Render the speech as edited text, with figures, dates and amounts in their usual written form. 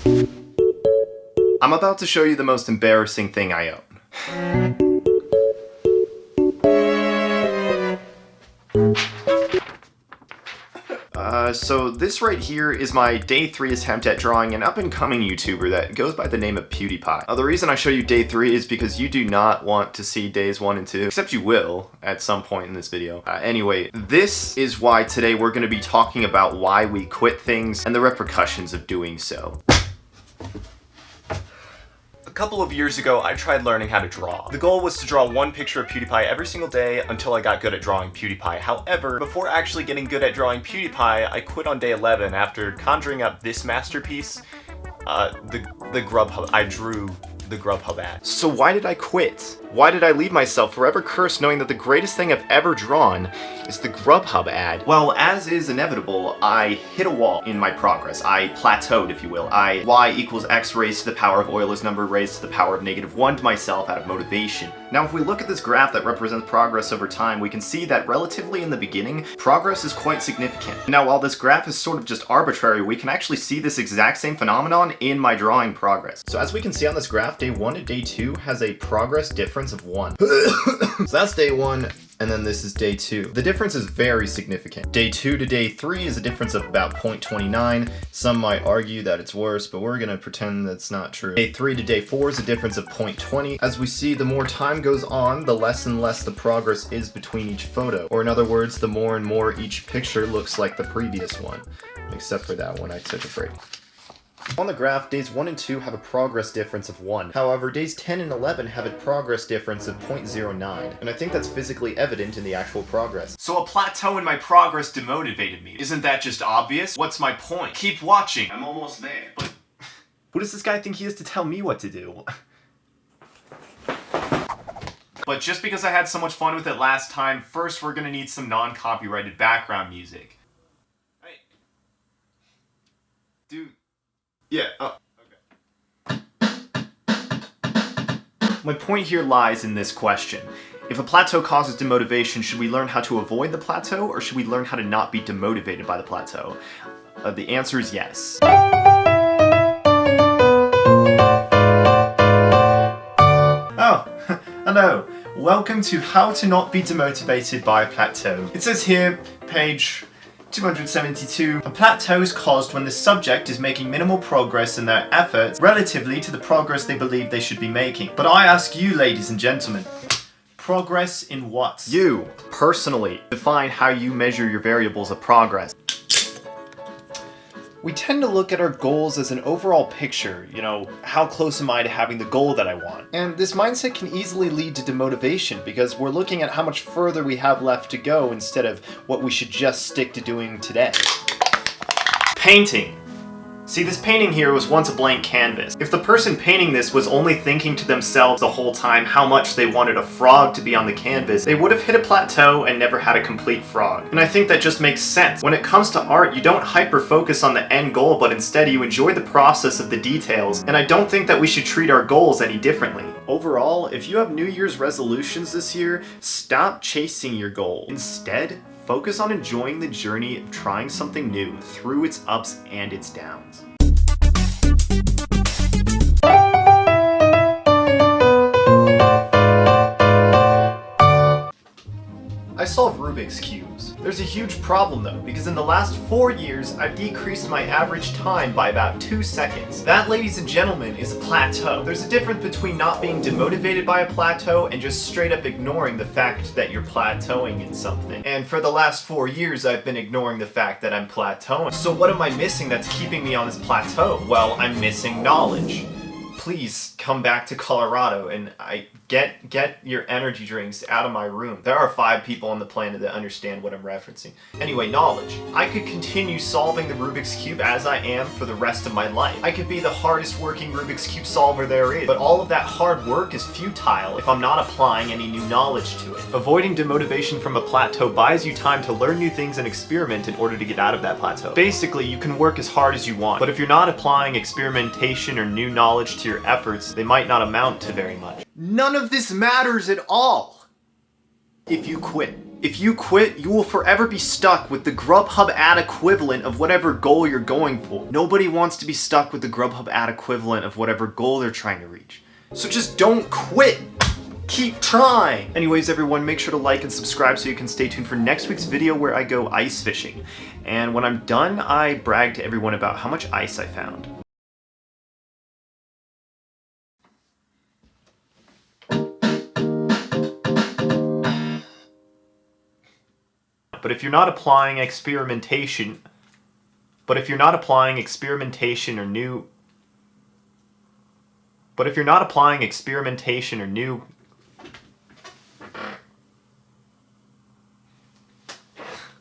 I'm about to show you the most embarrassing thing I own. So this right here is my day 3 attempt at drawing an up-and-coming YouTuber that goes by the name of PewDiePie. The reason I show you day 3 is because you do not want to see days 1 and 2, except you will at some point in this video. Anyway, this is why today we're going to be talking about why we quit things and the repercussions of doing so. A couple of years ago, I tried learning how to draw. The goal was to draw one picture of PewDiePie every single day until I got good at drawing PewDiePie. However, before actually getting good at drawing PewDiePie, I quit on day 11 after conjuring up this masterpiece, the Grubhub. I drew the Grubhub ad. So why did I quit? Why did I leave myself forever cursed knowing that the greatest thing I've ever drawn is the Grubhub ad? Well, as is inevitable, I hit a wall in my progress. I plateaued, if you will. Y equals x raised to the power of Euler's number raised to the power of -1 to myself out of motivation. Now, if we look at this graph that represents progress over time, we can see that relatively in the beginning, progress is quite significant. Now, while this graph is sort of just arbitrary, we can actually see this exact same phenomenon in my drawing progress. So as we can see on this graph, day 1 to day 2 has a progress difference of 1. So that's day 1, and then this is day 2. The difference is very significant. Day 2 to day 3 is a difference of about 0.29. Some might argue that it's worse, but we're gonna pretend that's not true. Day 3 to day 4 is a difference of 0.20. As we see, the more time goes on, the less and less the progress is between each photo. Or in other words, the more and more each picture looks like the previous one. Except for that one, I took a break. On the graph, days 1 and 2 have a progress difference of 1. However, days 10 and 11 have a progress difference of 0.09, and I think that's physically evident in the actual progress. So a plateau in my progress demotivated me. Isn't that just obvious? What's my point? Keep watching. I'm almost there. But who does this guy think he is to tell me what to do? But just because I had so much fun with it last time, first we're gonna need some non-copyrighted background music. Hey. Dude. Yeah, okay. My point here lies in this question. If a plateau causes demotivation, should we learn how to avoid the plateau, or should we learn how to not be demotivated by the plateau? The answer is yes. Oh, hello. Welcome to How to Not Be Demotivated by a Plateau. It says here, page 272. A plateau is caused when the subject is making minimal progress in their efforts relatively to the progress they believe they should be making. But I ask you, ladies and gentlemen, progress in what? You, personally, define how you measure your variables of progress. We tend to look at our goals as an overall picture, how close am I to having the goal that I want? And this mindset can easily lead to demotivation because we're looking at how much further we have left to go instead of what we should just stick to doing today. Painting. See, this painting here was once a blank canvas. If the person painting this was only thinking to themselves the whole time how much they wanted a frog to be on the canvas, they would have hit a plateau and never had a complete frog. And I think that just makes sense. When it comes to art, you don't hyper-focus on the end goal, but instead you enjoy the process of the details, and I don't think that we should treat our goals any differently. Overall, if you have New Year's resolutions this year, stop chasing your goal. Instead, focus on enjoying the journey of trying something new through its ups and its downs. I solve Rubik's Cubes. There's a huge problem though, because in the last 4 years, I've decreased my average time by about 2 seconds. That, ladies and gentlemen, is a plateau. There's a difference between not being demotivated by a plateau and just straight up ignoring the fact that you're plateauing in something. And for the last 4 years, I've been ignoring the fact that I'm plateauing. So what am I missing that's keeping me on this plateau? Well, I'm missing knowledge. Please come back to Colorado and get your energy drinks out of my room. There are 5 people on the planet that understand what I'm referencing. Anyway, knowledge. I could continue solving the Rubik's Cube as I am for the rest of my life. I could be the hardest working Rubik's Cube solver there is, but all of that hard work is futile if I'm not applying any new knowledge to it. Avoiding demotivation from a plateau buys you time to learn new things and experiment in order to get out of that plateau. Basically, you can work as hard as you want, but if you're not applying experimentation or new knowledge to your efforts, they might not amount to very much. None of this matters at all. If you quit. If you quit, you will forever be stuck with the Grubhub ad equivalent of whatever goal you're going for. Nobody wants to be stuck with the Grubhub ad equivalent of whatever goal they're trying to reach. So just don't quit! Keep trying! Anyways, everyone, make sure to like and subscribe so you can stay tuned for next week's video where I go ice fishing. And when I'm done, I brag to everyone about how much ice I found. But if you're not applying experimentation or new